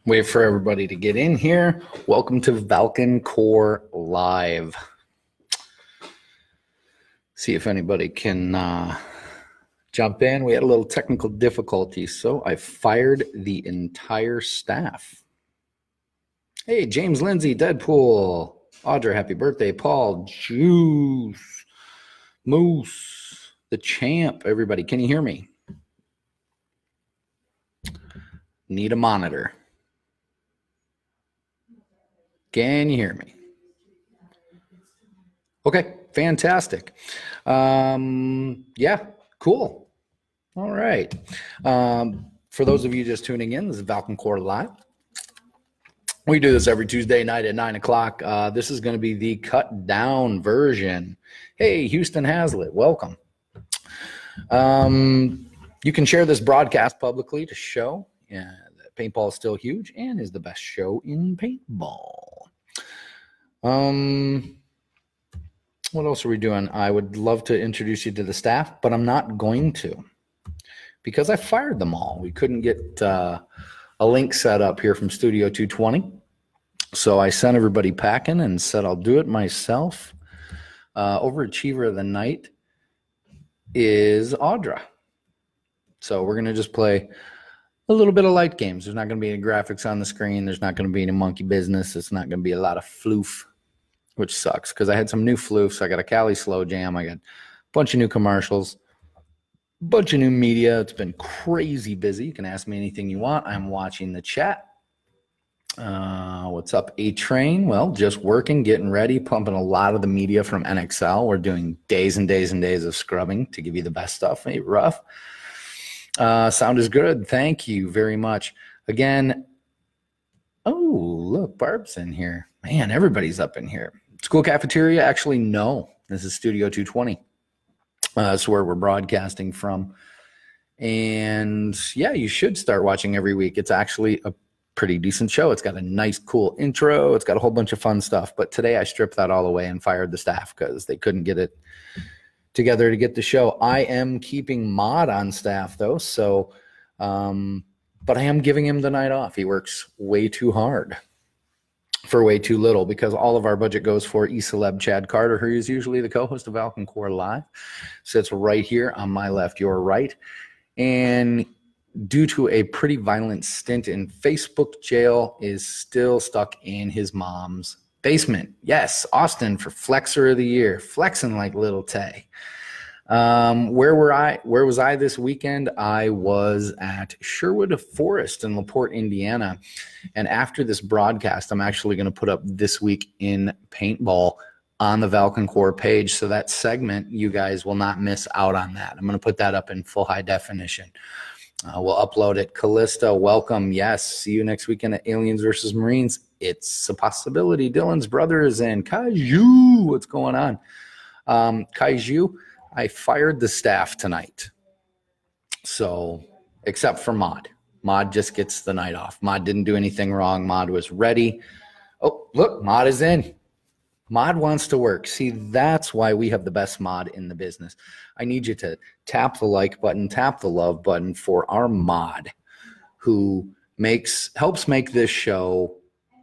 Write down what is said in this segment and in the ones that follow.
Wait for everybody to get in here. Welcome to Valken Core Live. See if anybody can jump in. We had a little technical difficulty, so I fired the entire staff. Hey, James Lindsay, Deadpool, Audra, happy birthday, Paul, Juice, Moose, the champ. Everybody, can you hear me? Need a monitor. Can you hear me? Okay, fantastic. Yeah, cool. All right. For those of you just tuning in, this is Valken Core Live. We do this every Tuesday night at 9 o'clock. This is going to be the cut down version. Hey, Houston Hazlitt, welcome. You can share this broadcast publicly to show that paintball is still huge and is the best show in paintball. What else are we doing? I would love to introduce you to the staff, but I'm not going to because I fired them all. We couldn't get a link set up here from Studio 220. So I sent everybody packing and said I'll do it myself. Overachiever of the night is Audra. So we're going to just play a little bit of light games. There's not going to be any graphics on the screen. There's not going to be any monkey business. It's not going to be a lot of floof, which sucks because I had some new floofs. I got a Cali Slow Jam. I got a bunch of new commercials, bunch of new media. It's been crazy busy. You can ask me anything you want. I'm watching the chat. What's up, A-Train? Well, just working, getting ready, pumping a lot of the media from NXL. We're doing days and days and days of scrubbing to give you the best stuff. Hey, rough. Sound is good. Thank you very much. Again, oh, look, Barb's in here. Man, everybody's up in here. School cafeteria? Actually, no. This is Studio 220. That's where we're broadcasting from. And yeah, you should start watching every week. It's actually a pretty decent show. It's got a nice, cool intro. It's got a whole bunch of fun stuff. But today I stripped that all away and fired the staff because they couldn't get it together to get the show. I am keeping Mod on staff, though. So, but I am giving him the night off. He works way too hard for way too little because all of our budget goes for E-Celeb Chad Carter, who is usually the co-host of Valken Core Live. Sits right here on my left, your right. And due to a pretty violent stint in Facebook jail, is still stuck in his mom's basement. Yes, Austin for Flexer of the Year, flexing like little Tay. Where was I this weekend? I was at Sherwood Forest in LaPorte, Indiana. And after this broadcast, I'm actually going to put up This Week in Paintball on the Valken Core page. So that segment, you guys will not miss out on that. I'm going to put that up in full high definition. We'll upload it. Callista, welcome. Yes, see you next weekend at Aliens versus Marines. It's a possibility. Dylan's brothers and Kaiju. What's going on? Kaiju, I fired the staff tonight. So, except for Mod. Mod just gets the night off. Mod didn't do anything wrong. Mod was ready. Oh, look, Mod is in. Mod wants to work. See, that's why we have the best mod in the business. I need you to tap the like button, tap the love button for our mod who helps make this show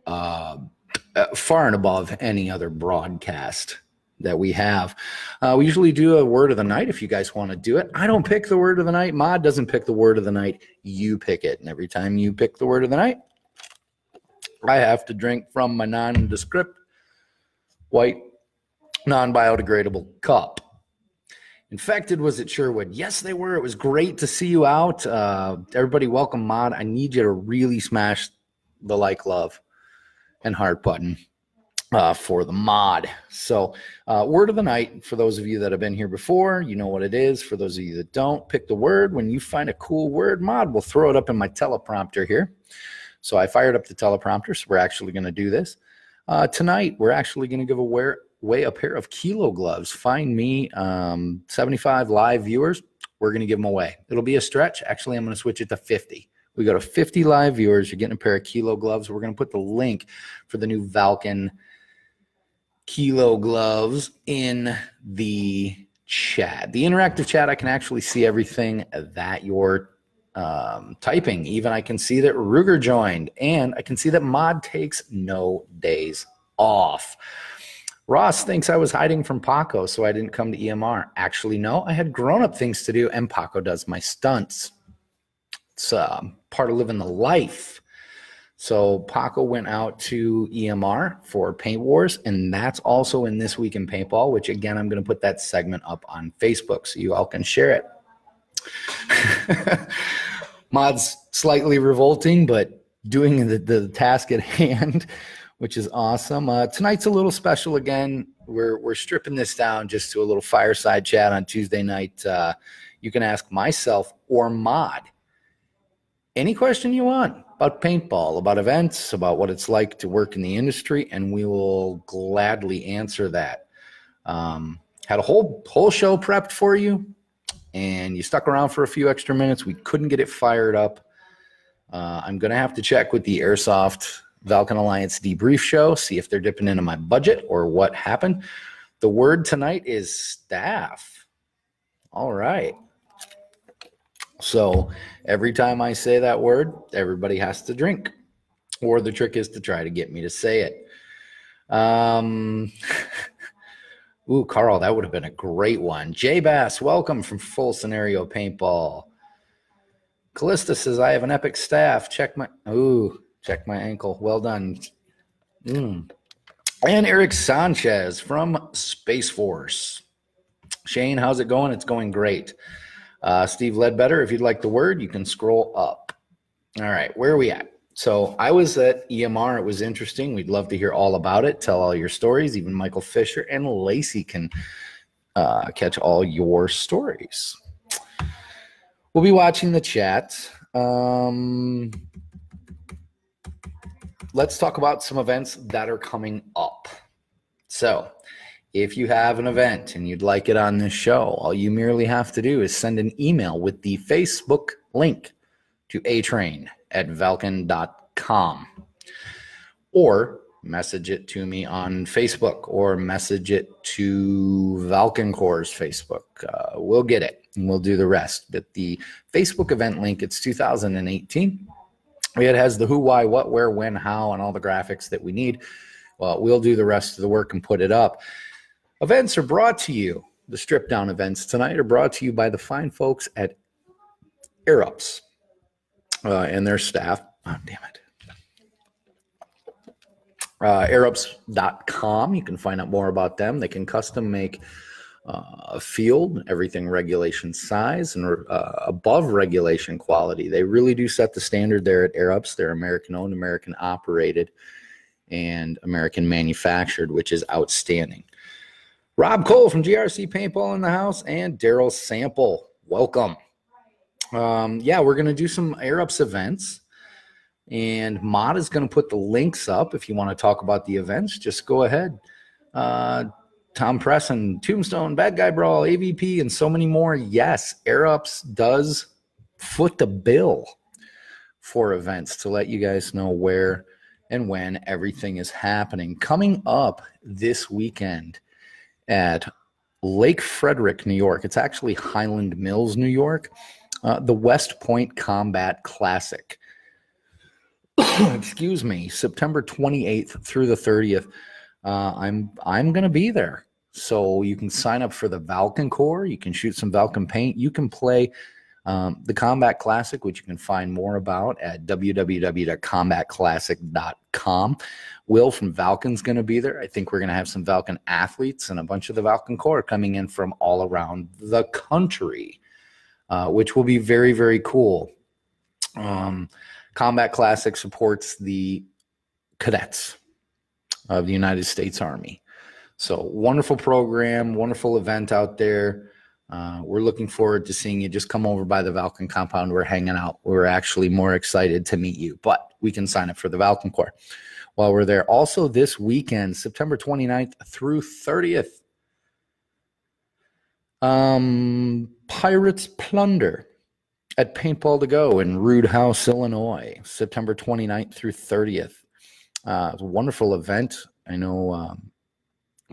far and above any other broadcast that we have. We usually do a word of the night if you guys want to do it. I don't pick the word of the night. Mod doesn't pick the word of the night. You pick it. And every time you pick the word of the night, I have to drink from my nondescript white non-biodegradable cup. Infected was at Sherwood. Yes, they were. It was great to see you out. Everybody welcome Mod. I need you to really smash the like, love, and heart button for the Mod. So word of the night, for those of you that have been here before, you know what it is. For those of you that don't, pick the word. When you find a cool word, Mod will throw it up in my teleprompter here. So I fired up the teleprompter, so we're actually going to do this. Tonight, we're actually going to give away a pair of Kilo gloves. Find me 75 live viewers. We're going to give them away. It'll be a stretch. Actually, I'm going to switch it to 50. We go to 50 live viewers. You're getting a pair of Kilo gloves. We're going to put the link for the new Valken Kilo gloves in the chat. The interactive chat, I can actually see everything that you're typing. Even I can see that Ruger joined, and I can see that Mod takes no days off. Ross thinks I was hiding from Paco, so I didn't come to EMR. Actually, no, I had grown-up things to do, and Paco does my stunts. It's part of living the life. So Paco went out to EMR for Paint Wars, and that's also in This Week in Paintball, which, again, I'm going to put that segment up on Facebook so you all can share it. Mod's slightly revolting, but doing the task at hand, which is awesome. Tonight's a little special again. We're stripping this down just to a little fireside chat on Tuesday night. You can ask myself or Mod any question you want about paintball, about events, about what it's like to work in the industry, and we will gladly answer that. Had a whole show prepped for you, and you stuck around for a few extra minutes. We couldn't get it fired up. I'm going to have to check with the Airsoft Valken Alliance debrief show, see if they're dipping into my budget or what happened. The word tonight is staff. All right. So every time I say that word, everybody has to drink, or the trick is to try to get me to say it. Ooh, Carl, that would have been a great one. Jay Bass, welcome from Full Scenario Paintball. Callista says, I have an epic staff. Check my ankle. Well done. And Eric Sanchez from Space Force. Shane, how's it going? It's going great. Steve Ledbetter, if you'd like the word, you can scroll up. All right, where are we at? So I was at EMR. It was interesting. We'd love to hear all about it. Tell all your stories. Even Michael Fisher and Lacey can catch all your stories. We'll be watching the chat. Let's talk about some events that are coming up. So if you have an event and you'd like it on this show, all you merely have to do is send an email with the Facebook link to atrain@valken.com, or message it to me on Facebook, or message it to Valken Corps' Facebook. We'll get it and we'll do the rest. But the Facebook event link, it's 2018. It has the who, why, what, where, when, how, and all the graphics that we need. Well, we'll do the rest of the work and put it up. Events are brought to you. The strip down events tonight are brought to you by the fine folks at AirUps and their staff. Oh, damn it. AirUps.com. You can find out more about them. They can custom make a field, everything regulation size and above regulation quality. They really do set the standard there at AirUps. They're American owned, American operated, and American manufactured, which is outstanding. Rob Cole from GRC Paintball in the house, and Daryl Sample. Welcome. Yeah, we're going to do some AirUps events, and Mod is going to put the links up. If you want to talk about the events, just go ahead. Tom Presson, Tombstone, Bad Guy Brawl, AVP, and so many more. Yes, AirUps does foot the bill for events to let you guys know where and when everything is happening. Coming up this weekend at Lake Frederick, New York. It's actually Highland Mills, New York. The West Point Combat Classic. Excuse me, September 28th through the 30th. I'm going to be there. So you can sign up for the Valken Corps. You can shoot some Valken paint. You can play the Combat Classic, which you can find more about at www.combatclassic.com. Will from Valken's going to be there. I think we're going to have some Valken athletes and a bunch of the Valken Corps coming in from all around the country, which will be very, very cool. Combat Classic supports the cadets of the United States Army. So wonderful program, wonderful event out there. We're looking forward to seeing you. Just come over by the Valken compound. We're hanging out. We're actually more excited to meet you, but we can sign up for the Valken Corps while we're there. Also this weekend, September 29th through 30th, Pirates Plunder at Paintball to Go in Rude House, Illinois, September 29th through 30th. It's a wonderful event. I know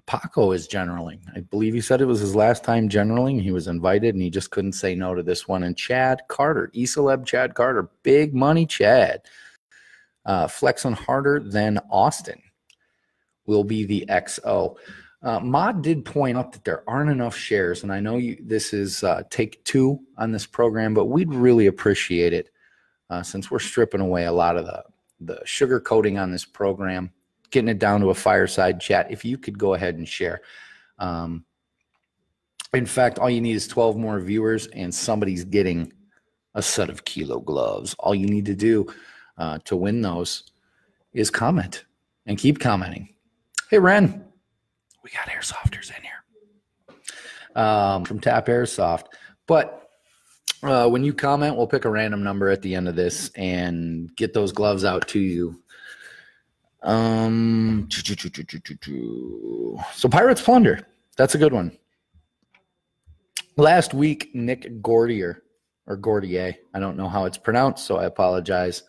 Paco is generaling. I believe he said it was his last time generaling. He was invited, and he just couldn't say no to this one. And Chad Carter, Esaleb Chad Carter, big money Chad. Flexing harder than Austin will be the XO. Mod did point out that there aren't enough shares, and I know this is take 2 on this program, but we'd really appreciate it since we're stripping away a lot of the sugar coating on this program, getting it down to a fireside chat. If you could go ahead and share. In fact, all you need is 12 more viewers, and somebody's getting a set of Kilo gloves. All you need to do to win those is comment and keep commenting. Hey, Ren, we got airsofters in here from Tap Airsoft. But when you comment, we'll pick a random number at the end of this and get those gloves out to you. So Pirates Plunder, that's a good one. Last week, Nick Gordier, or Gordier, I don't know how it's pronounced, so I apologize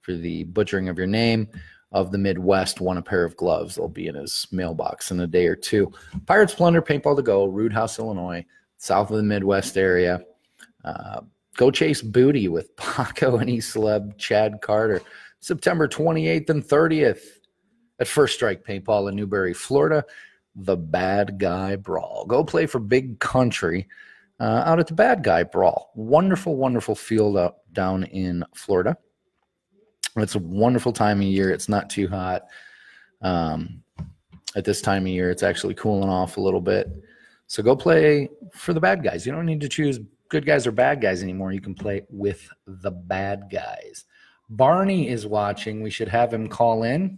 for the butchering of your name, of the Midwest, won a pair of gloves. They'll be in his mailbox in a day or two. Pirates Plunder, Paintball to Go, Rude House, Illinois, south of the Midwest area. Go chase booty with Paco and Esaleb Chad Carter, September 28th and 30th at First Strike Paintball in Newberry, Florida. The Bad Guy Brawl. Go play for Big Country out at the Bad Guy Brawl. Wonderful, wonderful field up down in Florida. It's a wonderful time of year. It's not too hot. At this time of year, it's actually cooling off a little bit. So go play for the bad guys. You don't need to choose good guys or bad guys anymore. You can play with the bad guys. Barney is watching. We should have him call in.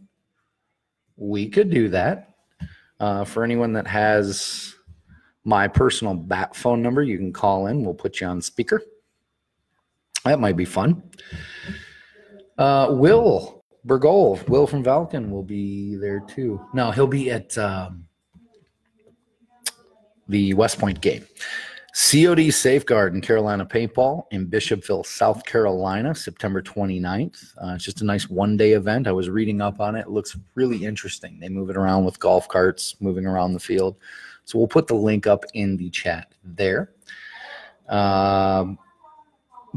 We could do that. For anyone that has my personal bat phone number, you can call in. We'll put you on speaker. That might be fun. Will Bergol, Will from Valken, will be there too. No, he'll be at the West Point game. COD Safeguard and Carolina Paintball in Bishopville, South Carolina, September 29th. It's just a nice one-day event. I was reading up on it. It looks really interesting. They move it around with golf carts moving around the field. So we'll put the link up in the chat there. Bill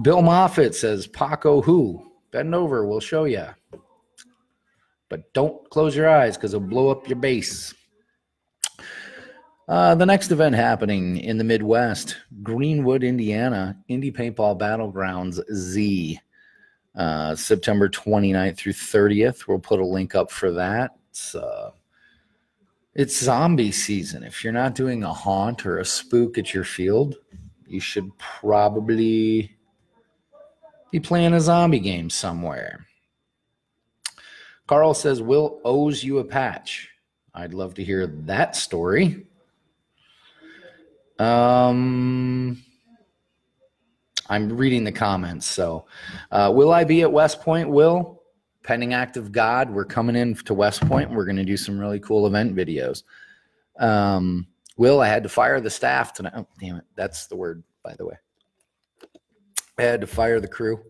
Moffitt says, Paco who? Bend over, we'll show you. But don't close your eyes because it'll blow up your base. The next event happening in the Midwest, Greenwood, Indiana, Indy Paintball Battlegrounds Z, September 29th through 30th. We'll put a link up for that. It's zombie season. If you're not doing a haunt or a spook at your field, you should probably be playing a zombie game somewhere. Carl says, Will owes you a patch. I'd love to hear that story. I'm reading the comments. So will I be at West Point? Will, pending act of God, we're coming in to West Point. We're going to do some really cool event videos. Will, I had to fire the staff tonight. Oh, damn it. That's the word, by the way. I had to fire the crew.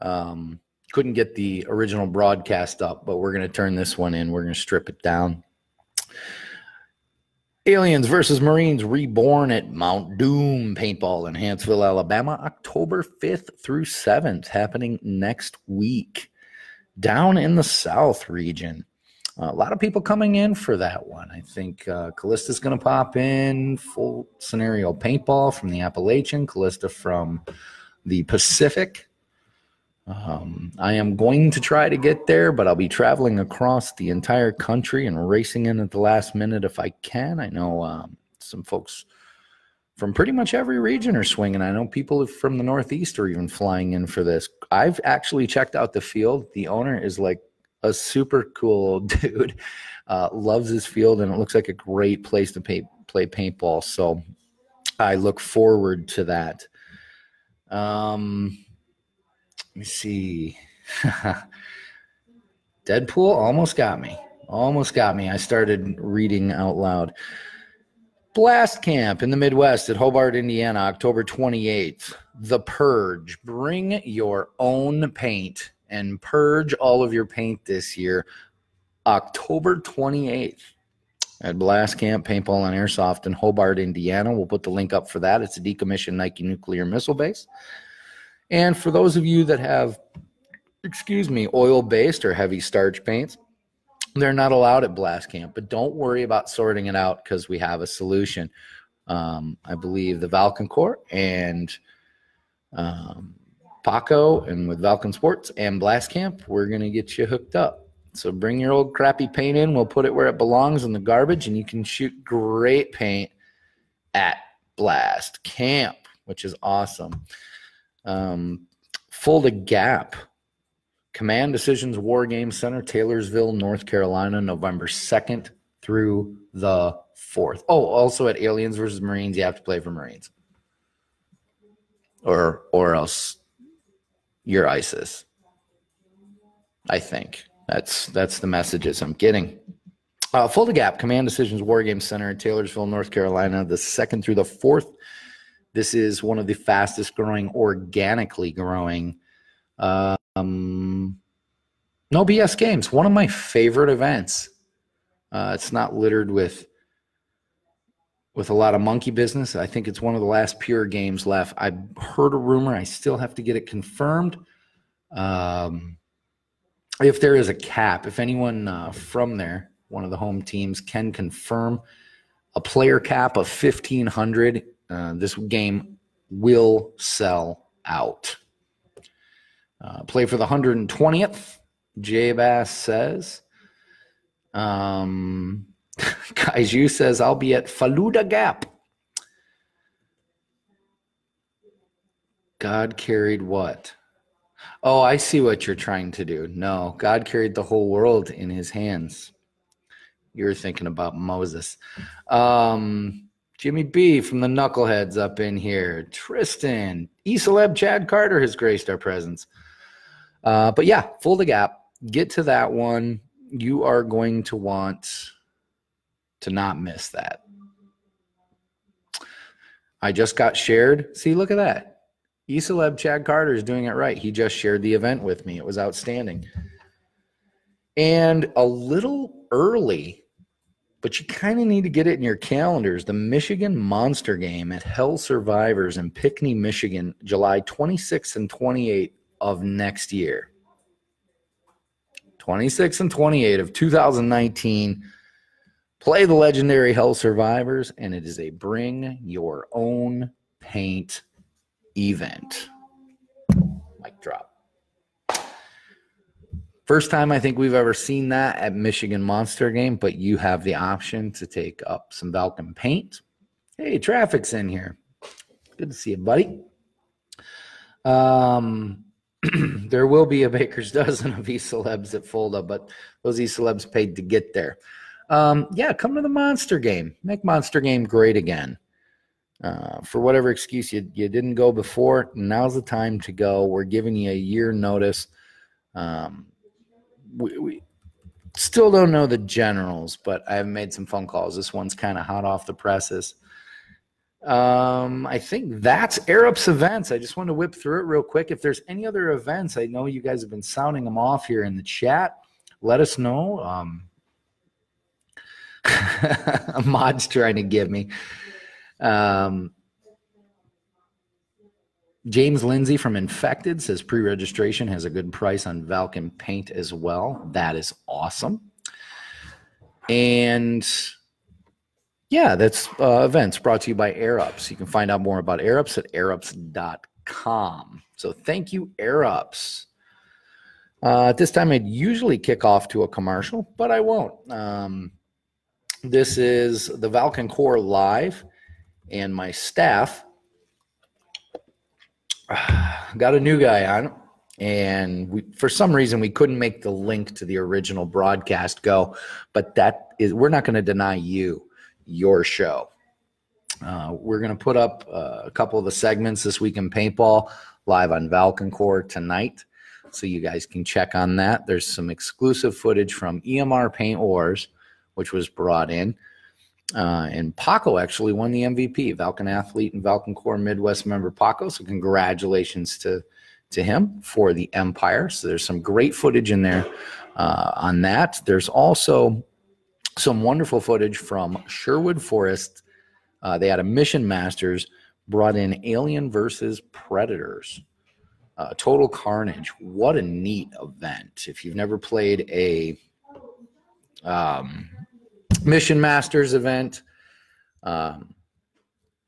Couldn't get the original broadcast up, but we're going to turn this one in. We're going to strip it down. Aliens versus Marines Reborn at Mount Doom Paintball in Huntsville, Alabama, October 5th through 7th, happening next week. Down in the South region. A lot of people coming in for that one. I think Callista's going to pop in. Full scenario paintball from the Appalachian. Callista from the Pacific. I am going to try to get there, but I'll be traveling across the entire country and racing in at the last minute if I can. I know some folks from pretty much every region are swinging. I know people from the Northeast are even flying in for this. I've actually checked out the field. The owner is like a super cool dude. Loves his field, and it looks like a great place to play paintball. So I look forward to that. Let me see. Deadpool almost got me. Almost got me. I started reading out loud. Blast Camp in the Midwest at Hobart, Indiana, October 28th. The Purge. Bring your own paint and purge all of your paint this year. October 28th. at Blast Camp, Paintball and Airsoft in Hobart, Indiana. We'll put the link up for that. It's a decommissioned Nike nuclear missile base. And for those of you that have, oil-based or heavy starch paints, they're not allowed at Blast Camp, but don't worry about sorting it out because we have a solution. I believe the Valken Corps and Paco and with Valken Sports and Blast Camp, we're going to get you hooked up. So bring your old crappy paint in. We'll put it where it belongs in the garbage, and you can shoot great paint at Blast Camp, which is awesome. Fulda Gap, Command Decisions War Game Center, Taylorsville, North Carolina, November 2nd through the 4th. Oh, also at Aliens versus Marines, you have to play for Marines. Or else you're ISIS. I think. That's the messages I'm getting. Fulda Gap, Command Decisions War Game Center in Taylorsville, North Carolina, the 2nd through the 4th. This is one of the fastest growing, organically growing, no BS games. One of my favorite events. It's not littered with a lot of monkey business. I think it's one of the last pure games left. I heard a rumor. I still have to get it confirmed. If there is a cap, if anyone from there, one of the home teams, can confirm a player cap of 1,500, this game will sell out. Play for the 120th, J-Bass says. Kaiju says, I'll be at Fulda Gap. God carried what? Oh, I see what you're trying to do. No, God carried the whole world in his hands. You're thinking about Moses. Jimmy B from the Knuckleheads up in here. Tristan. E-Celeb Chad Carter has graced our presence. But yeah, Fulda Gap. Get to that one. You are going to want to not miss that. I just got shared. See, look at that. E-Celeb Chad Carter is doing it right. He just shared the event with me. It was outstanding. And a little early, but you kind of need to get it in your calendars. The Michigan Monster Game at Hell Survivors in Pinckney, Michigan, July 26th and 28th of next year. 26 and 28 of 2019. Play the legendary Hell Survivors, and it is a bring your own paint event. Mic drop. First time I think we've ever seen that at Michigan Monster Game, but you have the option to take up some Valken paint. Hey, Traffic's in here. Good to see you, buddy. There will be a baker's dozen of E-Celebs at Fulda, but those E-Celebs paid to get there. Yeah, come to the Monster Game. Make Monster Game great again. For whatever excuse you didn't go before, now's the time to go. We're giving you a year notice. We still don't know the generals, but I've made some phone calls. This one's kind of hot off the presses. I think that's Arup's events. I just want to whip through it real quick. If there's any other events, I know you guys have been sounding them off here in the chat. Let us know. Mod's trying to give me. James Lindsay from Infected says pre-registration has a good price on Valken paint as well. That is awesome. And yeah, that's events brought to you by AirUps. You can find out more about AirUps at airups.com. So thank you, AirUps. At this time, I'd usually kick off to a commercial, but I won't. This is the Valken Corps Live, and my staff got a new guy on, and for some reason we couldn't make the link to the original broadcast go, but we're not going to deny you your show. We're going to put up a couple of the segments this week in paintball live on Valken Corps tonight, so you guys can check on that. There's some exclusive footage from EMR Paint Wars, which was brought in. And Paco actually won the MVP, Valken athlete and Valken Corps Midwest member Paco. So congratulations to him for the Empire. So there's some great footage in there on that. There's also some wonderful footage from Sherwood Forest. They had a Mission Masters, brought in Alien versus Predators. Total Carnage. What a neat event. If you've never played a Mission Masters event,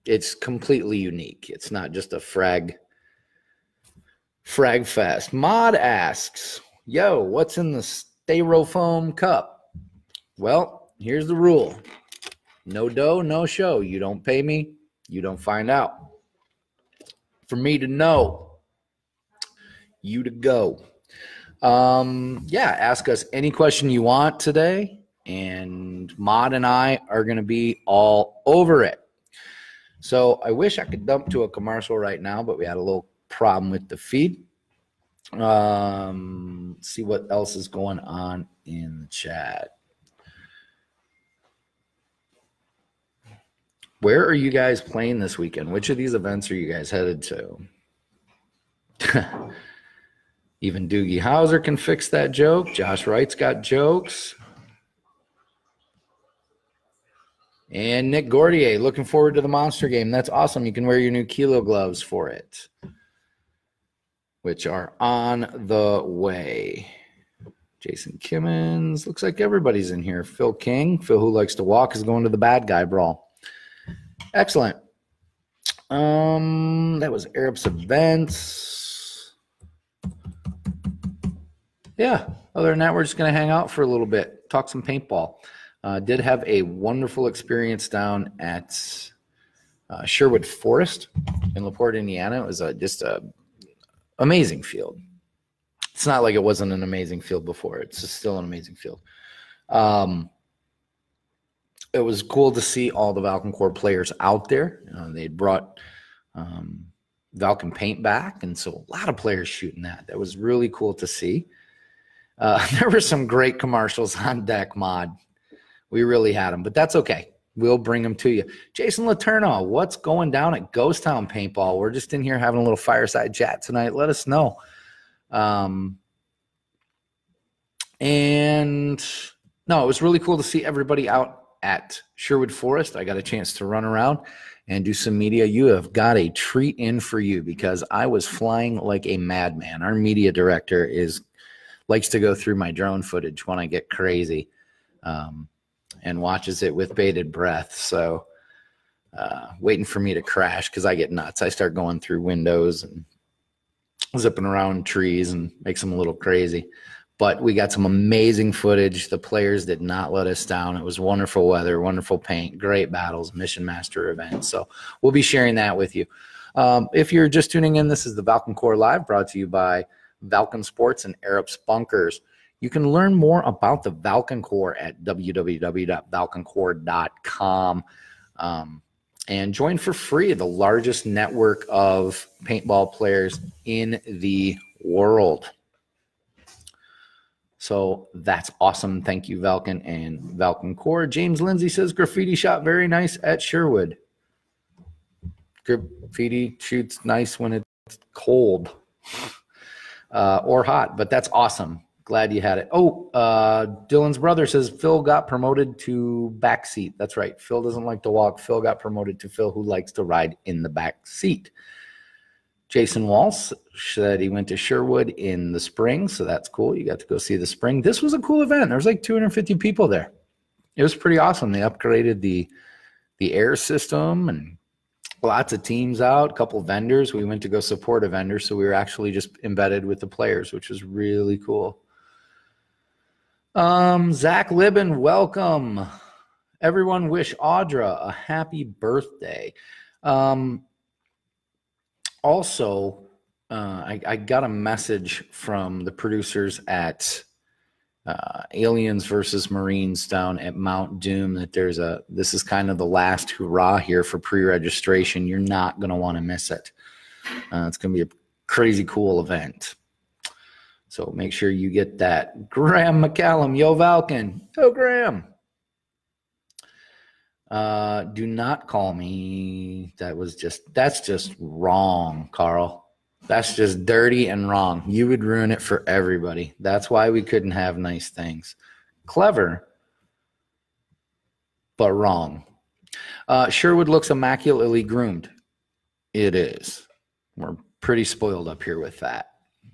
it's completely unique. It's not just a frag fest. Mod asks, yo, what's in the Styrofoam cup? Well, here's the rule. No dough, no show. You don't pay me, you don't find out. For me to know, you to go. Ask us any question you want today, and Mod and I are going to be all over it. So I wish I could dump to a commercial right now, but we had a little problem with the feed. Let's see what else is going on in the chat. Where are you guys playing this weekend? Which of these events are you guys headed to? Even Doogie Howser can fix that joke. Josh Wright's got jokes. And Nick Gordier, looking forward to the Monster game. That's awesome. You can wear your new Kilo gloves for it, which are on the way. Jason Kimmons. Looks like everybody's in here. Phil King. Phil Who Likes to Walk is going to the bad guy brawl. Excellent. That was Arab's events. Yeah. Other than that, we're just going to hang out for a little bit, talk some paintball. Did have a wonderful experience down at Sherwood Forest in LaPorte, Indiana. It was just a amazing field. It's not like it wasn't an amazing field before. It's still an amazing field. It was cool to see all the Valken Core players out there. They'd brought Valken paint back, and so a lot of players shooting that. That was really cool to see. There were some great commercials on deck, Mod. We really had them, but that's okay. We'll bring them to you. Jason Laterno, what's going down at Ghost Town Paintball? We're just in here having a little fireside chat tonight. Let us know. And no, it was really cool to see everybody out at Sherwood Forest. I got a chance to run around and do some media. You have got a treat in for you because I was flying like a madman. Our media director likes to go through my drone footage when I get crazy, and watches it with bated breath. So waiting for me to crash because I get nuts. I start going through windows and zipping around trees and makes them a little crazy. But we got some amazing footage. The players did not let us down. It was wonderful weather, wonderful paint, great battles, Mission Master event. So we'll be sharing that with you. If you're just tuning in, this is the Valken Core Live, brought to you by Valken Sports and Arab's Bunkers. You can learn more about the Valken Core at www.valkencore.com and join for free the largest network of paintball players in the world. So that's awesome. Thank you, Valken and Valken Core. James Lindsay says graffiti shot very nice at Sherwood. Graffiti shoots nice when it's cold or hot, but that's awesome. Glad you had it. Oh, Dylan's brother says Phil got promoted to back seat. That's right. Phil doesn't like to walk. Phil got promoted to Phil Who Likes to Ride in the back seat. Jason Walsh said he went to Sherwood in the spring, so that's cool. You got to go see the spring. This was a cool event. There was like 250 people there. It was pretty awesome. They upgraded the air system and lots of teams out, a couple of vendors. We went to go support a vendor, so we were actually just embedded with the players, which was really cool. Zach Libben, welcome. Everyone wish Audra a happy birthday. Also, I got a message from the producers at Aliens versus Marines down at Mount Doom that this is kind of the last hurrah here for pre-registration. You're not going to want to miss it. It's going to be a crazy cool event. So make sure you get that. Graham McCallum, yo Valken. Yo Graham. Do not call me. That's just wrong, Carl. That's just dirty and wrong. You would ruin it for everybody. That's why we couldn't have nice things. Clever. but wrong. Sherwood looks immaculately groomed. It is. We're pretty spoiled up here with that.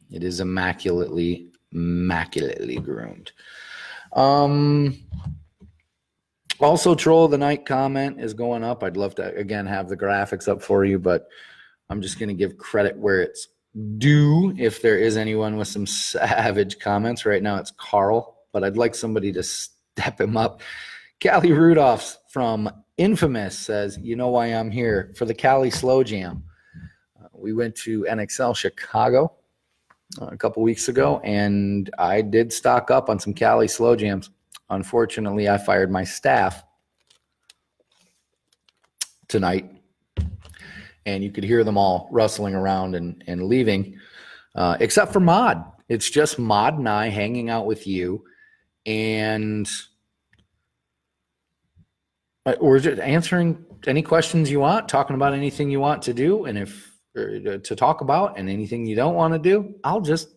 It is immaculately groomed. Also, Troll of the Night comment is going up. I'd love to, again, have the graphics up for you, but I'm just going to give credit where it's due. If there is anyone with some savage comments right now, it's Carl, but I'd like somebody to step him up. Callie Rudolphs from Infamous says, you know why I'm here? For the Cali Slow Jam. We went to NXL Chicago a couple weeks ago, and I did stock up on some Cali Slow Jams. Unfortunately, I fired my staff tonight, and you could hear them all rustling around and leaving, except for Mod. It's just Mod and I hanging out with you, and we're just answering any questions you want, talking about anything you want to do, and to talk about, and anything you don't want to do, I'll just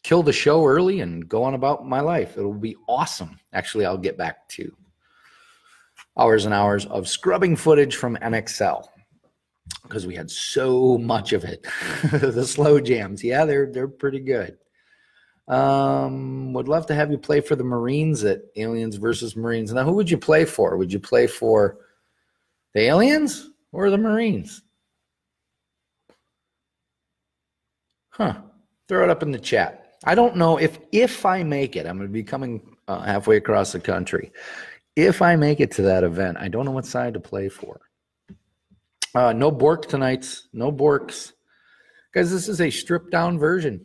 kill the show early and go on about my life. It'll be awesome. Actually, I'll get back to hours and hours of scrubbing footage from NXL because we had so much of it. The slow jams, yeah, they're pretty good. Would love to have you play for the Marines at Aliens versus Marines. Now, who would you play for? Would you play for the Aliens or the Marines? Throw it up in the chat. I don't know if I make it. I'm going to be coming halfway across the country. If I make it to that event, I don't know what side to play for. No Bork tonight's. No Borks. Guys, this is a stripped-down version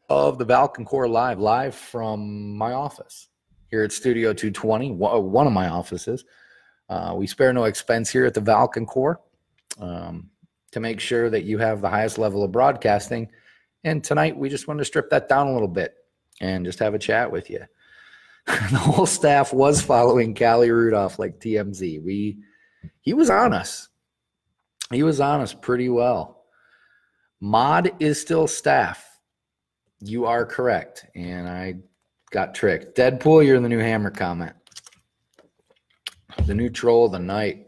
of the Valken Core live from my office here at Studio 220, one of my offices. We spare no expense here at the Valken Core to make sure that you have the highest level of broadcasting. And tonight, we just wanted to strip that down a little bit and just have a chat with you. The whole staff was following Callie Rudolph like TMZ. He was on us. He was on us pretty well. Mod is still staff. You are correct. And I got tricked. Deadpool, you're in the new Hammer comment. The new Troll of the Night.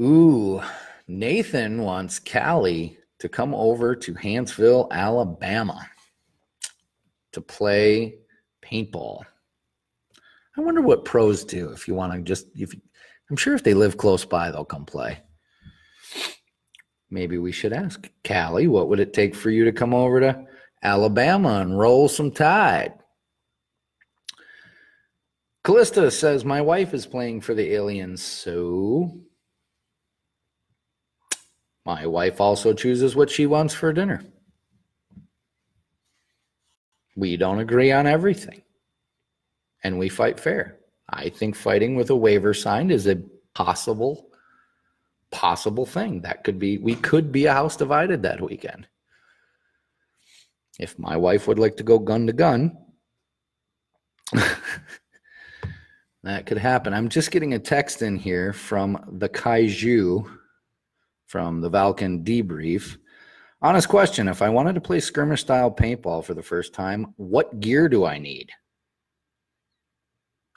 Ooh, Nathan wants Callie to come over to Huntsville, Alabama to play paintball. I wonder what pros do if you want to I'm sure if they live close by, they'll come play. Maybe we should ask Callie, what would it take for you to come over to Alabama and roll some tide? Callista says, my wife is playing for the Aliens, so my wife also chooses what she wants for dinner. We don't agree on everything, and we fight fair. I think fighting with a waiver signed is a possible thing. We could be a house divided that weekend. If my wife would like to go gun to gun, that could happen. I'm just getting a text in here from the Kaiju from the Valken debrief. Honest question, if I wanted to play skirmish style paintball for the first time, what gear do I need?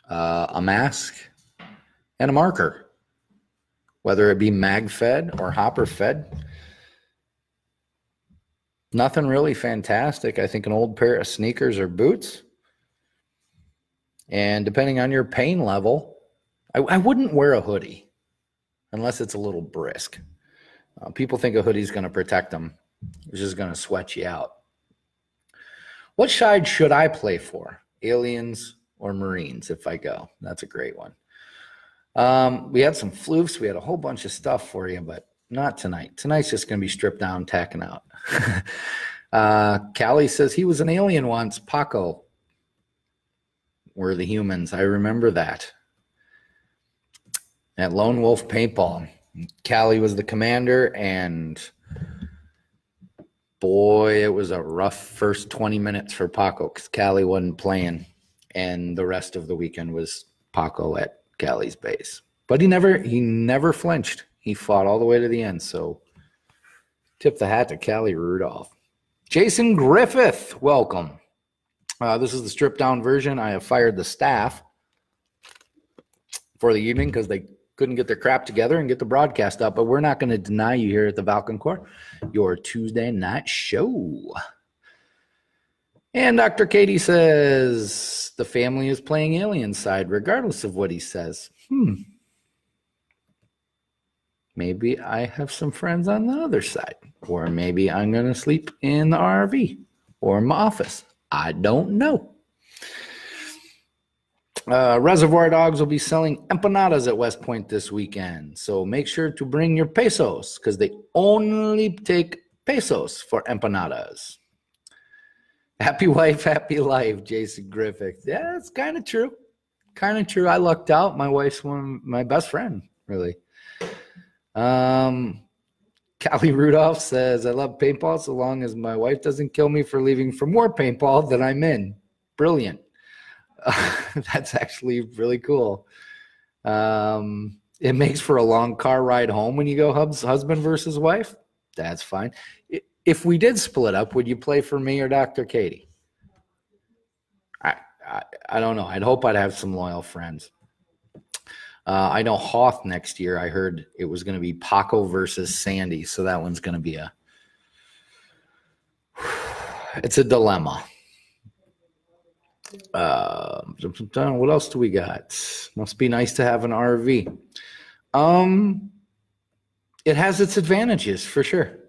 A mask and a marker, whether it be mag fed or hopper fed. Nothing really fantastic. I think an old pair of sneakers or boots. And depending on your pain level, I wouldn't wear a hoodie unless it's a little brisk. People think a hoodie's going to protect them. It's just going to sweat you out. What side should I play for? Aliens or Marines if I go? That's a great one. We had some floofs. We had a whole bunch of stuff for you, but not tonight. Tonight's just going to be stripped down, tacking out. Callie says he was an alien once. Paco. We're the humans. I remember that. At Lone Wolf Paintball. Callie was the commander, and boy, it was a rough first 20 minutes for Paco because Callie wasn't playing, and the rest of the weekend was Paco at Callie's base. But he never flinched. He fought all the way to the end, so tip the hat to Callie Rudolph. Jason Griffith, welcome. This is the stripped down version. I have fired the staff for the evening because they couldn't get their crap together and get the broadcast up. But we're not going to deny you here at the Valken Core, your Tuesday night show. And Dr. Katie says the family is playing Alien Side regardless of what he says. Maybe I have some friends on the other side. Or maybe I'm going to sleep in the RV or in my office. I don't know. Reservoir Dogs will be selling empanadas at West Point this weekend. So make sure to bring your pesos because they only take pesos for empanadas. Happy wife, happy life, Jason Griffith. Yeah, it's kind of true. Kind of true. I lucked out. My wife's my best friend, really. Callie Rudolph says, I love paintball so long as my wife doesn't kill me for leaving for more paintball than I'm in. Brilliant. That's actually really cool. It makes for a long car ride home when you go husband versus wife. That's fine. If we did split up, would you play for me or Dr. Katie? I don't know. I'd hope I'd have some loyal friends. I know Hoth next year, I heard it was going to be Paco versus Sandy. So that one's going to be it's a dilemma. What else do we got? Must be nice to have an RV. It has its advantages for sure.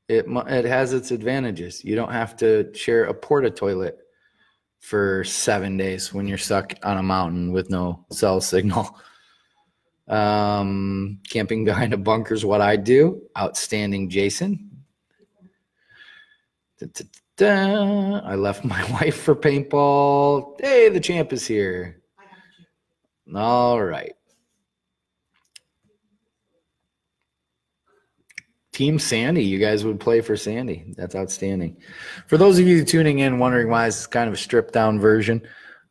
It has its advantages. You don't have to share a porta toilet for 7 days when you're stuck on a mountain with no cell signal. Camping behind a bunker is what I do. Outstanding, Jason. I left my wife for paintball. Hey, the champ is here. All right. Team Sandy, you guys would play for Sandy. That's outstanding. For those of you tuning in, wondering why it's kind of a stripped down version,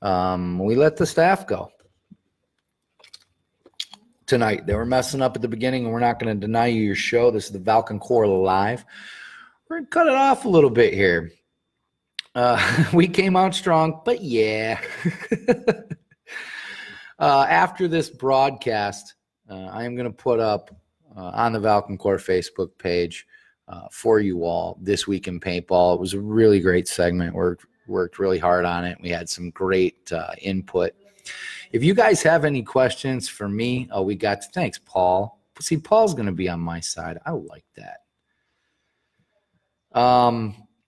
we let the staff go tonight. They were messing up at the beginning, and we're not going to deny you your show. This is the Valken Core Live. We're going to cut it off a little bit here. We came out strong, but yeah. After this broadcast, I am going to put up on the Valken Core Facebook page for you all This Week in Paintball. It was a really great segment. Worked really hard on it. We had some great input. If you guys have any questions for me, thanks, Paul. See, Paul's going to be on my side. I like that.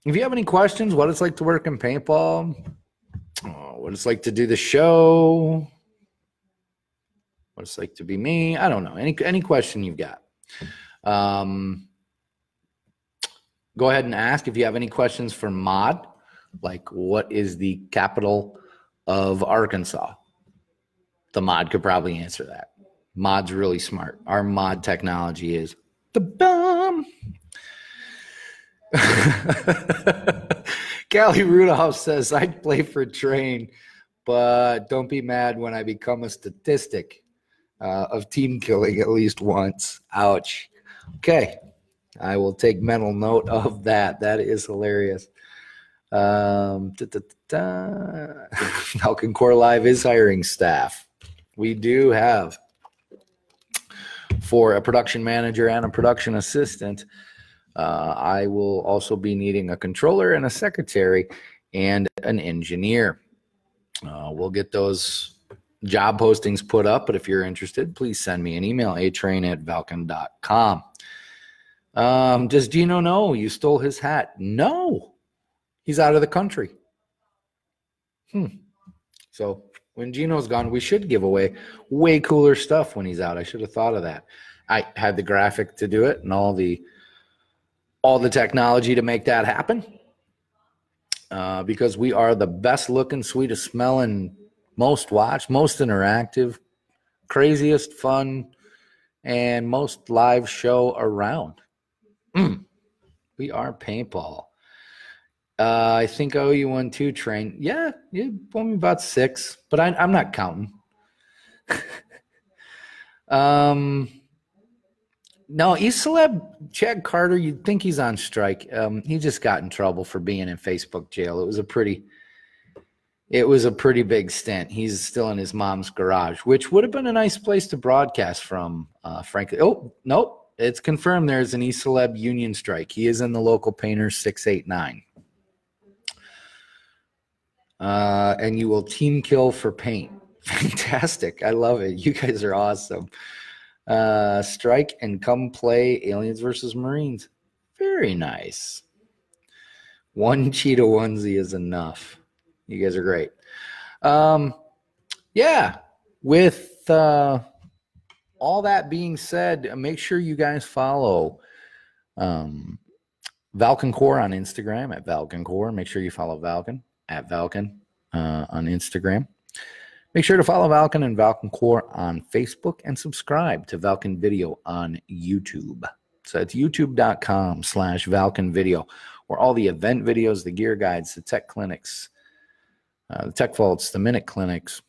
If you have any questions, what it's like to work in paintball, what it's like to do the show, what it's like to be me, I don't know. Any question you've got. Go ahead and ask if you have any questions for Mod, like what is the capital of Arkansas? The Mod could probably answer that. Mod's really smart. Our Mod technology is the bomb. Callie Rudolph says, I'd play for Train, but don't be mad when I become a statistic of team killing at least once. Ouch. Okay. I will take mental note of that. That is hilarious. Valken Core Live is hiring staff. We do have for a production manager and a production assistant. I will also be needing a controller and a secretary and an engineer. We'll get those job postings put up, but if you're interested, please send me an email, atrain@valken.com. Does Gino know you stole his hat? No, he's out of the country. So when Gino's gone, we should give away way cooler stuff when he's out. I should have thought of that. I had the graphic to do it and all the technology to make that happen, because we are the best looking, sweetest smelling, most watched, most interactive, craziest fun, and most live show around. We are paintball. I think I owe you one too, Train. Yeah, you owe me about 6, but I'm not counting. No, East Celeb Chad Carter, you'd think he's on strike. He just got in trouble for being in Facebook jail. It was a pretty big stint. He's still in his mom's garage, which would have been a nice place to broadcast from, frankly. Oh, nope. It's confirmed there's an East Celeb union strike. He is in the local painters 689. And you will team kill for paint. Fantastic. I love it. You guys are awesome. Strike and come play Aliens versus Marines. Very nice. One cheetah onesie is enough. You guys are great. Yeah, with all that being said, make sure you guys follow Valken Core on Instagram at Valken Core. Make sure you follow Valken at Valken on Instagram. Make sure to follow Valken and Valken Core on Facebook and subscribe to Valken Video on YouTube. So it's youtube.com/Valken Video, where all the event videos, the gear guides, the tech clinics, the tech vaults, the minute clinics,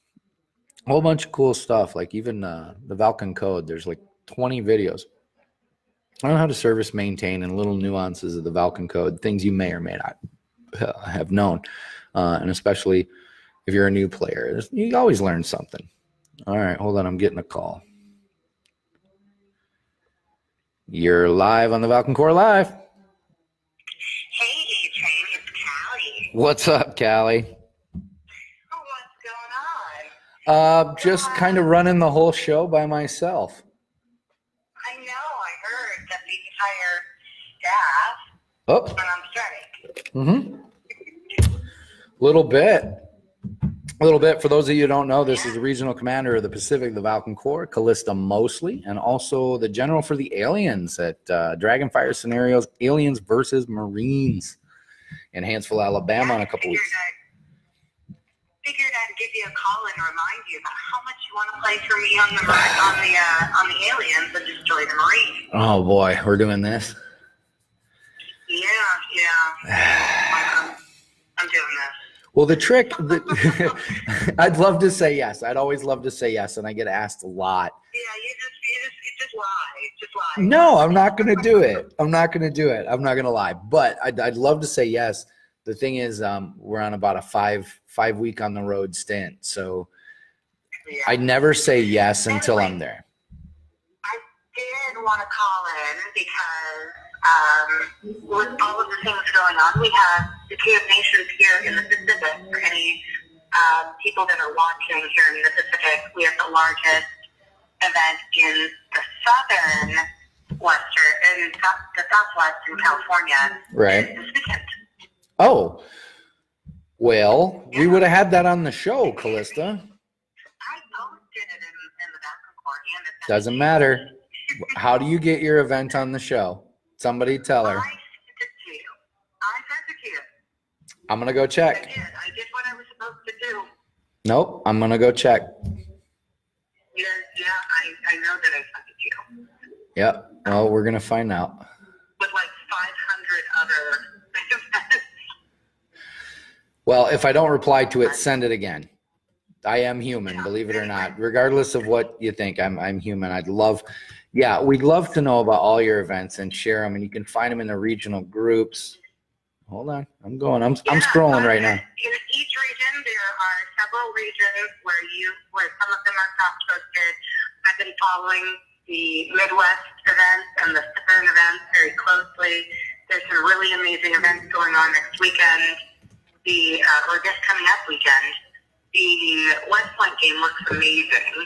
a whole bunch of cool stuff. Like even the Valken code, there's like 20 videos on how to service, maintain, and little nuances of the Valken code, things you may or may not have known. And especially if you're a new player, you always learn something. All right, hold on. I'm getting a call. You're live on the Valken Core Live. Hey, A-Train, it's Callie. What's up, Callie? What's going on? Just kind of running the whole show by myself. I know, I heard that the entire staff went on strike. Mm-hmm. Little bit. A little bit. For those of you who don't know, this is the regional commander of the Pacific, the Valken Corps, Callista Mosley, and also the general for the aliens at Dragonfire Scenarios, Aliens versus Marines in Hansville, Alabama in a couple weeks. Figured I'd give you a call and remind you about how much you want to play for me on the aliens and destroy the Marines. Oh boy, we're doing this. Yeah. I'm doing this. Well, the trick, I'd love to say yes. I'd always love to say yes, and I get asked a lot. Yeah, you just lie. Just lie. No, I'm not going to do it. I'm not going to lie. But I'd love to say yes. The thing is, we're on about a five week on the road stint, so yeah. I never say yes until I'm there. I did want to call in because with all of the things going on, we have the Two of Nations here in the Pacific. For any people that are watching here in the Pacific, we have the largest event in the Southwest in California. Right. This weekend. Oh, well, yeah. We would have had that on the show, Callista. I posted it in the Valken Core. Doesn't matter. How do you get your event on the show? Somebody tell her. I sent it to you. I'm going to go check. I did what I was supposed to do. Nope, I'm going to go check. Yeah, I know that I sent it to you. Yep, well, we're going to find out. With like 500 other events. Well, if I don't reply to it, send it again. I am human, believe it or not. Regardless of what you think, I'm human. We'd love to know about all your events and share them, and you can find them in the regional groups. Hold on, I'm scrolling right now. In each region, there are several regions where some of them are cross-posted. I've been following the Midwest events and the Southern events very closely. There's some really amazing events going on next weekend. Or this coming up weekend. The West Point game looks amazing.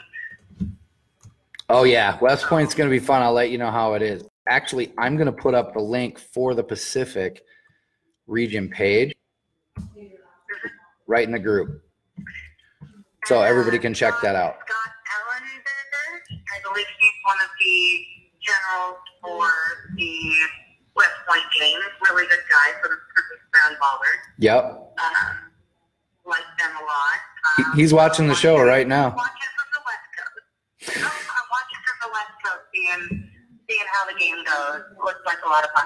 Oh, yeah. West Point's going to be fun. I'll let you know how it is. Actually, I'm going to put up the link for the Pacific region page right in the group. So everybody can check that out. Scott Ellenberger, I believe he's one of the generals for the West Point game. Really good guy for the ground ballers. Yep. Like them a lot. He's watching the show right now. I'm watching from the West Coast. I'm watching from the West Coast, seeing how the game goes. Looks like a lot of fun.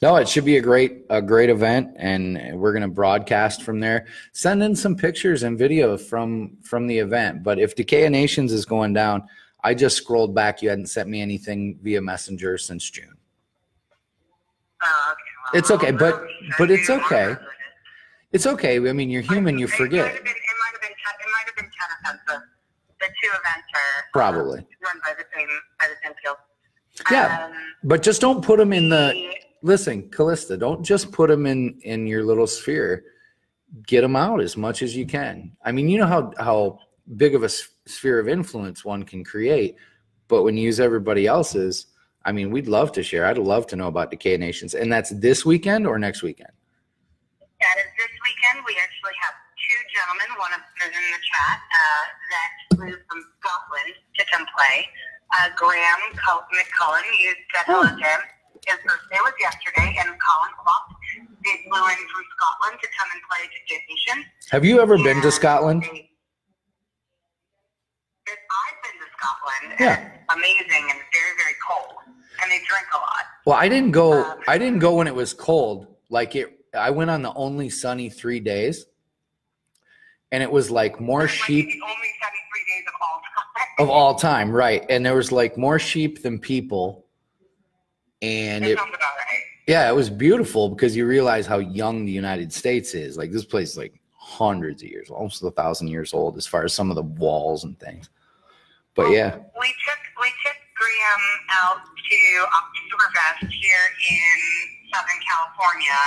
No, it should be a great event, and we're going to broadcast from there. Send in some pictures and video from the event. But if Decay of Nations is going down, I just scrolled back. You hadn't sent me anything via Messenger since June. Oh, okay. Well, It's okay, but it's okay. It It's okay. I mean, you're human. You forget. It might have been kind of offensive. The two events are Probably. run by the same field. Yeah, but just don't put them in the. Listen, Callista, don't just put them in your little sphere. Get them out as much as you can. I mean, you know how big of a sphere of influence one can create, but when you use everybody else's, I mean, we'd love to share. I'd love to know about Decay Nations. And that's this weekend or next weekend? That is this weekend. We actually have two gentlemen, one of them is in the chat, that flew from Scotland to come play. Graham McCullen, you said hello to him. His birthday was yesterday, and Colin Klopp, they flew in from Scotland to come and play Decay Nations. Have you ever been to Scotland? I've been to Scotland. Yeah. And it's amazing and very, very cold. And they drink a lot. Well, I didn't go. I didn't go when it was cold. I went on the only sunny 3 days, and it was like more sheep. The only 73 days of all time. Of all time, right? And there was like more sheep than people, and That sounds about right. yeah, it was beautiful because you realize how young the United States is. Like this place is like hundreds of years, almost 1,000 years old, as far as some of the walls and things. But yeah, we took Graham out to Oktoberfest here in Southern California,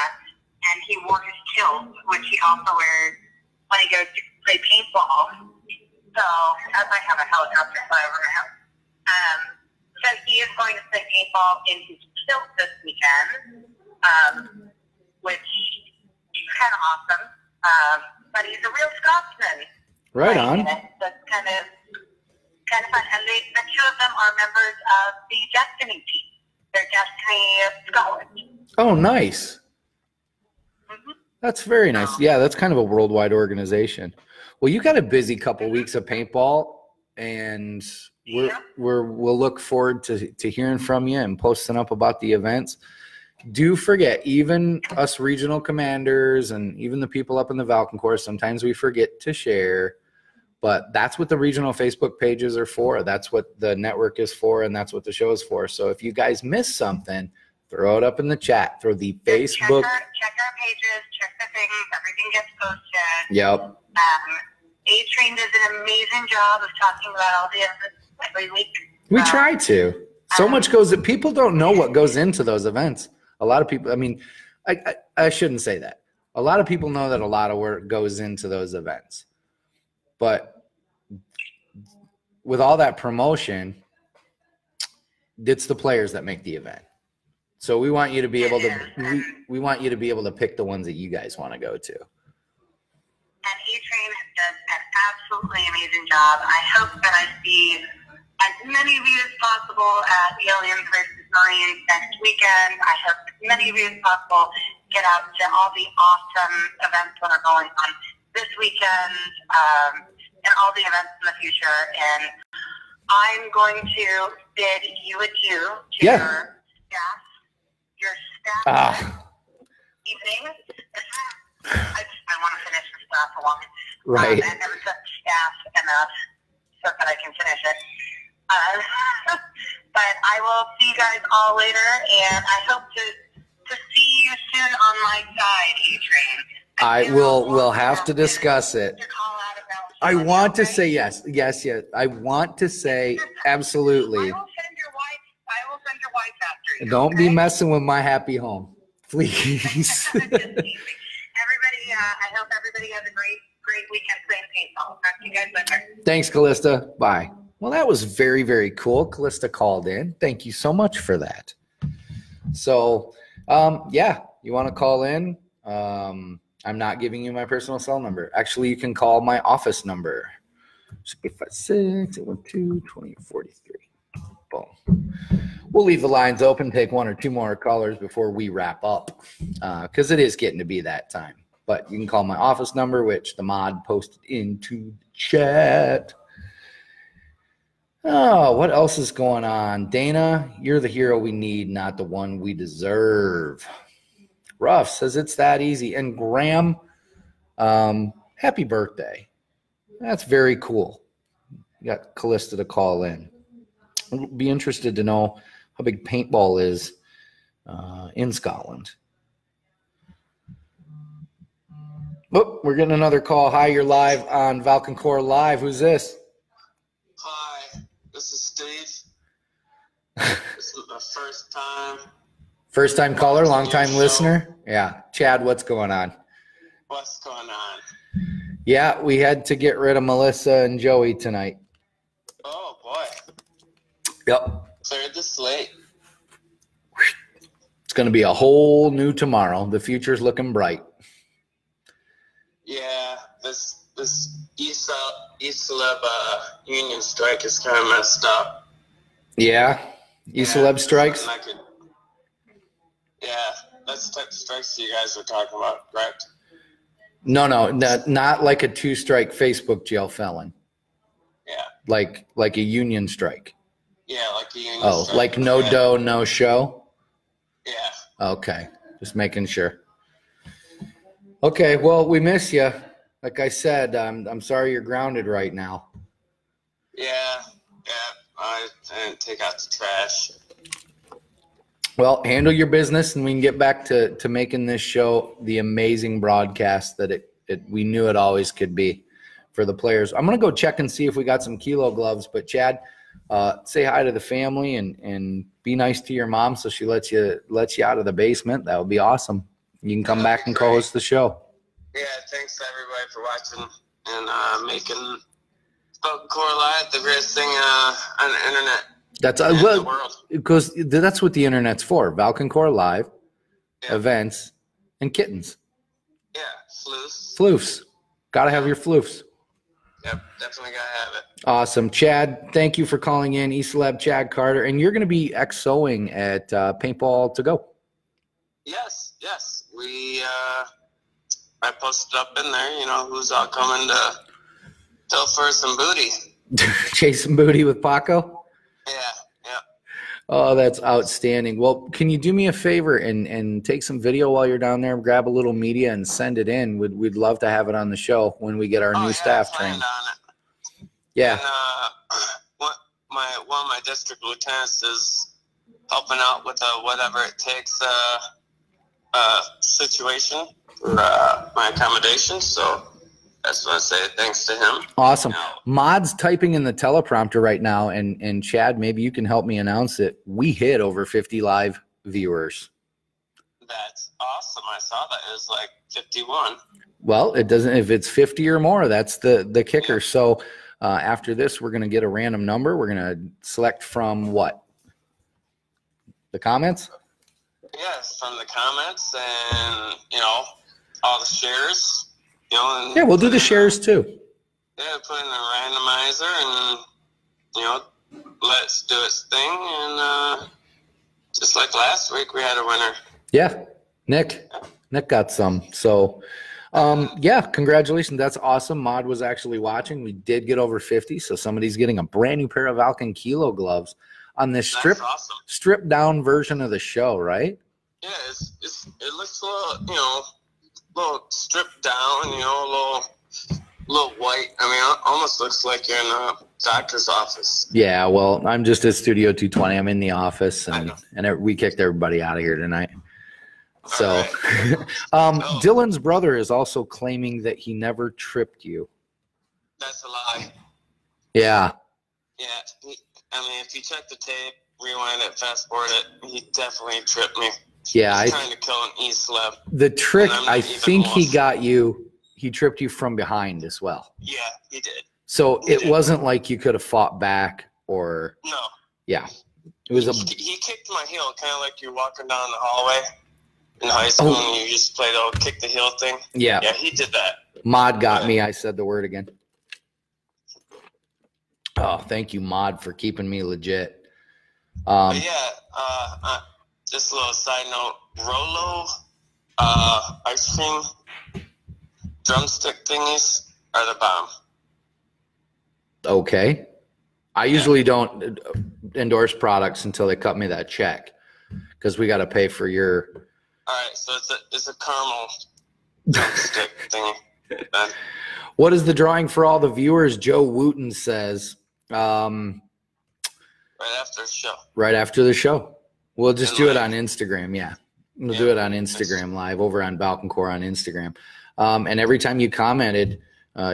and he wore his kilt, which he also wears when he goes to play paintball. So, as I have a helicopter fly over my house, so he is going to play paintball in his kilt this weekend, which is kind of awesome. But he's a real Scotsman. right on. That's kind of fun. And the two of them are members of the Destiny team. They're Destiny Scotland. Oh, nice. Mm-hmm. That's very nice. Yeah, that's kind of a worldwide organization. Well, you got a busy couple weeks of paintball, and we'll look forward to hearing from you and posting up about the events. Do forget, even us regional commanders and even the people up in the Valken course, sometimes we forget to share, but that's what the regional Facebook pages are for. That's what the network is for, and that's what the show is for. So if you guys miss something, throw it up in the chat. Throw the Facebook. Check our pages, check the things, everything gets posted. Yep. A-Train does an amazing job of talking about all the events every week. We try to. So much goes that people don't know what goes into those events. A lot of people, I mean, I shouldn't say that. A lot of people know that a lot of work goes into those events. But with all that promotion, it's the players that make the event. So we want you to be able to we want you to be able to pick the ones that you guys want to go to. And A-Train does an absolutely amazing job. I hope that I see as many of you as possible at the Aliens versus Marines next weekend. I hope as many of you as possible get out to all the awesome events that are going on this weekend, and all the events in the future. And I'm going to bid you adieu to your staff evening. I want to finish the staff along. Right. I never said staff enough so that I can finish it. But I will see you guys all later, and I hope to see you soon on my side, A-Train. We'll have to discuss it. I want to say yes. I want to say absolutely. I will send your wife after you. Don't be messing with my happy home, please. Everybody, I hope everybody has a great weekend playing paintball. Talk to you guys later. Thanks, Callista. Bye. Well, that was very, very cool. Callista called in. Thank you so much for that. So, you want to call in? I'm not giving you my personal cell number. Actually, you can call my office number. 856-812-2043. Boom. We'll leave the lines open, take one or two more callers before we wrap up, because it is getting to be that time. But you can call my office number, which the mod posted into the chat. Oh, what else is going on? Dana, you're the hero we need, not the one we deserve. Ruff says it's that easy. And Graham, happy birthday. That's very cool. You got Callista to call in. I'll be interested to know how big paintball is in Scotland. Oh, we're getting another call. Hi, you're live on Valken Core Live. Who's this? Hi, this is Steve. This is my first time. First time caller, long time listener. Yeah. Chad, what's going on? What's going on? Yeah, we had to get rid of Melissa and Joey tonight. Oh, boy. Yep. Cleared the slate. It's going to be a whole new tomorrow. The future's looking bright. Yeah, this East Celeb union strike is kind of messed up. Yeah? Celeb strikes? Yeah, that's the type of strikes you guys are talking about, correct? No, not like a 2-strike Facebook jail felon. Yeah. Like a union strike. Yeah, like a union strike. Oh, like no dough, no show? Yeah. Okay, just making sure. Okay, well, we miss you. Like I said, I'm sorry you're grounded right now. Yeah, I didn't take out the trash. Well, handle your business, and we can get back to making this show the amazing broadcast that we knew it always could be for the players. I'm going to go check and see if we got some kilo gloves. But, Chad, say hi to the family and be nice to your mom so she lets you out of the basement. That would be awesome. You can come back and call us the show. Yeah, thanks to everybody for watching and making Valken Core Live the greatest thing on the internet. That's the world. Because that's what the internet's for. Valken Core Live, events, and kittens. Yeah, floofs. Floofs. Got to have your floofs. Yep, definitely got to have it. Awesome. Chad, thank you for calling in. E-Celeb Chad Carter. And you're going to be XOing at Paintball to Go. Yes. I posted up in there, who's all coming to tell for some booty. Chasing booty with Paco? Yeah. Oh, that's outstanding. Well, can you do me a favor and take some video while you're down there, grab a little media and send it in? We'd love to have it on the show when we get our new staff trained. On it. Yeah. And one of my district lieutenants is helping out with a whatever it takes situation for my accommodation, so I just want to say thanks to him. Awesome. Mod's typing in the teleprompter right now, and Chad, maybe you can help me announce it. We hit over 50 live viewers. That's awesome. I saw that. It was like 51. Well, it doesn't. If it's 50 or more, that's the kicker. Yeah. So after this, we're going to get a random number. We're going to select from what? The comments? Yes, from the comments and, all the shares. And yeah, we'll do the shares too. Yeah, put in the randomizer and, let's do its thing. And just like last week, we had a winner. Yeah, Nick got some. So, yeah, congratulations. That's awesome. Mod was actually watching. We did get over 50, so somebody's getting a brand new pair of Valken Kilo gloves on this stripped down version of the show, right? Yeah, it looks a little stripped down, a little white. I mean, it almost looks like you're in a doctor's office. Yeah, well, I'm just at Studio 220. I'm in the office, and we kicked everybody out of here tonight. So, right. Dylan's brother is also claiming that he never tripped you. That's a lie. Yeah. Yeah. If you check the tape, rewind it, fast forward it, he definitely tripped me. Yeah, He's trying to kill an E-Celeb. The trick, I think he got you. He tripped you from behind as well. Yeah, he did. So it wasn't like you could have fought back or. No. Yeah, it was He kicked my heel, kind of like you're walking down the hallway in high school, and you just play the kick the heel thing. Yeah. Yeah, he did that. Mod got me. I said the word again. Oh, thank you, Mod, for keeping me legit. Just a little side note, Rolo ice cream drumstick thingies are the bomb. Okay. I usually don't endorse products until they cut me that check because we got to pay for your. All right, so it's a caramel drumstick thingy. What is the drawing for all the viewers? Joe Wooten says. right after the show. Right after the show. We'll just do it live. on Instagram. Yeah. We'll do it on Instagram live over on Valkencore on Instagram. And every time you commented,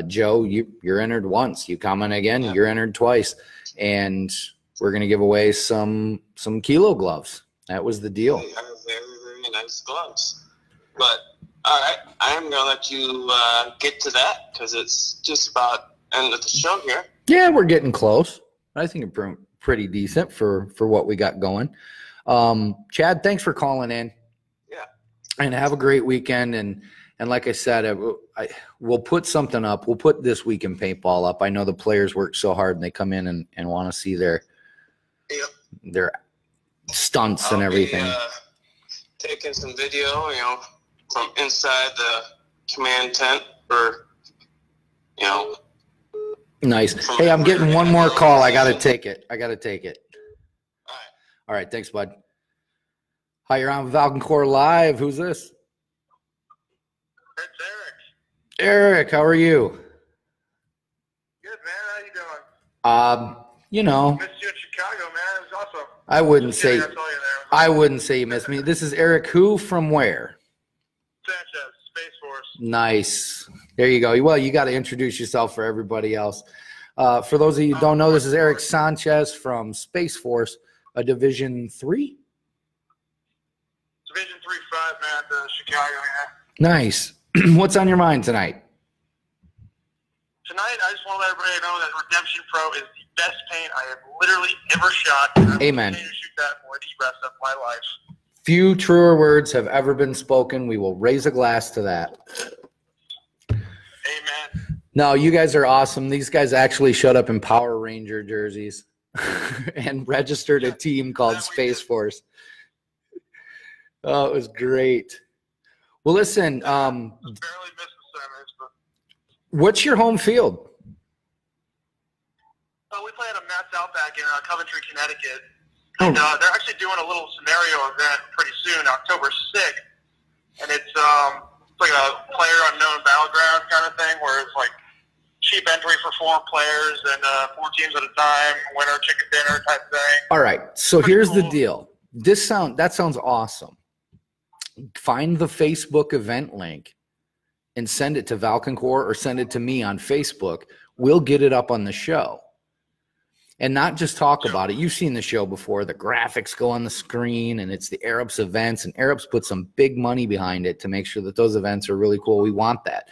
Joe, you're entered once. You comment again, you're entered twice. And we're going to give away some kilo gloves. That was the deal. They are very, very nice gloves. But, all right, I am going to let you get to that because it's just about end of the show here. Yeah, we're getting close. I think it's pretty decent for what we got going. Chad, thanks for calling in. Yeah. And have a great weekend. And like I said, we'll put something up. We'll put this week in paintball up. I know the players work so hard and they come in and want to see their stunts and everything. Taking some video, from inside the command tent for, Nice. Hey, I'm getting one more call. I got to take it. All right. All right. Thanks, bud. Hi, you're on Valkencore Live. Who's this? It's Eric. Eric, how are you? Good, man. How you doing? Missed you in Chicago, man. It was awesome. I wouldn't say you there. missed me. This is Eric who from where? Sanchez, Space Force. Nice. There you go. Well, you got to introduce yourself for everybody else. For those of you who don't know, this is Eric Sanchez from Space Force, a Division 3? Division 3-5, man, to Chicago, yeah. Nice. What's on your mind tonight? Tonight, I just want to let everybody know that Redemption Pro is the best paint I have literally ever shot. Amen. I will continue to shoot that for the rest of my life. Few truer words have ever been spoken. We will raise a glass to that. Amen. No, you guys are awesome. These guys actually showed up in Power Ranger jerseys and registered a team called Space Force. Oh, it was great. Well, listen, Barely missed the semis, but what's your home field? we play at a Matt's Outback in Coventry, Connecticut. And they're actually doing a little scenario event pretty soon, October 6th. And it's like a player unknown battleground kind of thing where it's like cheap entry for 4 players and 4 teams at a time, winner chicken dinner type thing. All right. So here's the deal. That sounds awesome. Find the Facebook event link and send it to Valkencore or send it to me on Facebook. We'll get it up on the show. And not just talk about it. You've seen the show before. The graphics go on the screen, and it's the Arabs events, and Arabs put some big money behind it to make sure that those events are really cool. We want that.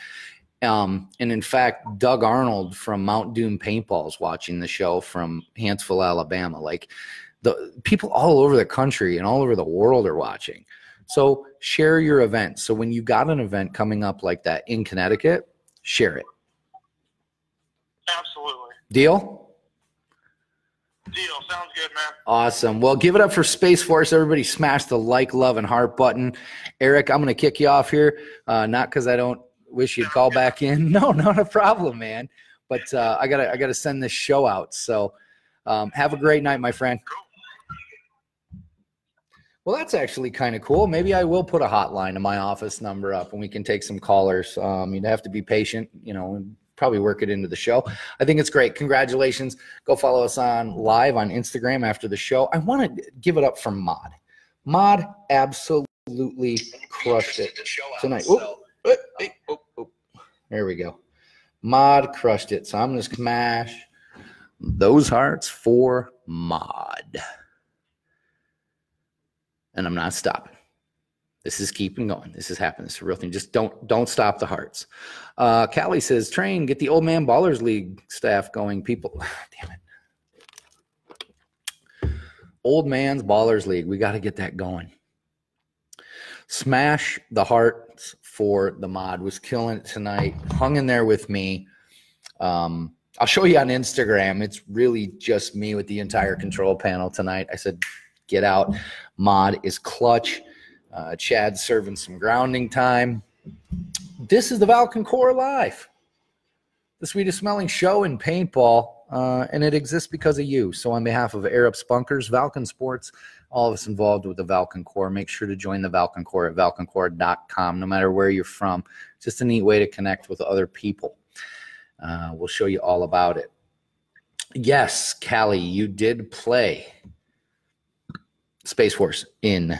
And in fact, Doug Arnold from Mount Doom Paintball is watching the show from Huntsville, Alabama. Like, the people all over the country and all over the world are watching. So share your event. So when you got an event coming up like that in Connecticut, share it. Absolutely. Deal? Deal. Sounds good, man. Awesome. Well, give it up for Space Force. Everybody smash the like, love, and heart button. Eric, I'm going to kick you off here. Not because I don't wish you'd call back in. No, not a problem, man. But I gotta send this show out. So have a great night, my friend. Well, that's actually kind of cool. Maybe I will put a hotline to my office number up and we can take some callers. You'd have to be patient, and probably work it into the show. I think it's great. Congratulations. Go follow us on live on Instagram after the show. I want to give it up for Mod. Mod absolutely crushed it tonight. There we go. Mod crushed it. So I'm going to smash those hearts for Mod. And I'm not stopping. This is keeping going. This is happening. It's a real thing. Just don't stop the hearts. Callie says, train, get the Old Man Ballers League staff going. People, damn it. Old Man's Ballers League. We got to get that going. Smash the hearts for the Mod. Was killing it tonight. Hung in there with me. I'll show you on Instagram. It's really just me with the entire control panel tonight. I said, get out. Mod is clutch. Chad's serving some grounding time. This is the Valkencore Live, the sweetest smelling show in paintball, and it exists because of you. So on behalf of Arab Spunkers, Valken Sports, all of us involved with the Valkencore, make sure to join the Valkencore at valkencore.com, no matter where you're from. It's just a neat way to connect with other people. We'll show you all about it. Yes, Callie, you did play Space Force in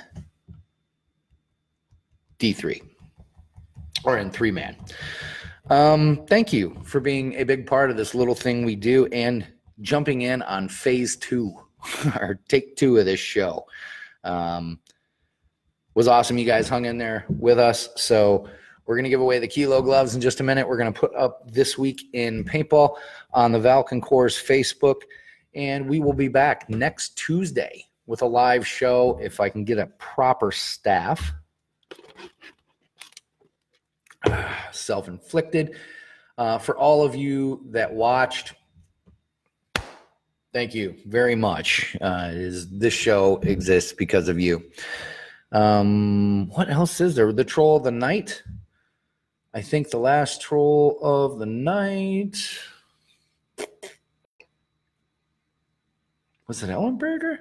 D3 or in 3-man. Thank you for being a big part of this little thing we do and jumping in on phase 2 or take 2 of this show. Was awesome. You guys hung in there with us. So we're going to give away the Kilo gloves in just a minute. We're going to put up This Week in Paintball on the Valken Course Facebook. And we will be back next Tuesday with a live show if I can get a proper staff. Self-inflicted. For all of you that watched, thank you very much. This show exists because of you. What else is there? The troll of the night. I think the last troll of the night was it Ellenberger?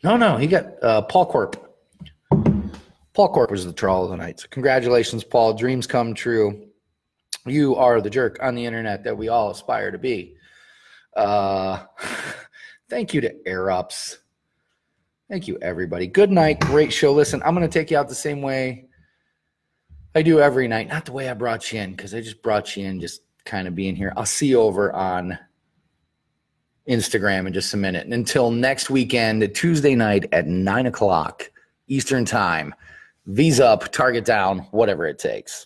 No, he got Paul Corp. Paul Corp was the troll of the night. So congratulations, Paul. Dreams come true. You are the jerk on the internet that we all aspire to be. Thank you to Air Ups. Thank you, everybody. Good night. Great show. Listen, I'm going to take you out the same way I do every night. Not the way I brought you in, because I just brought you in just kind of being here. I'll see you over on Instagram in just a minute. And until next weekend, Tuesday night at 9 o'clock Eastern Time, V's up, target down, whatever it takes.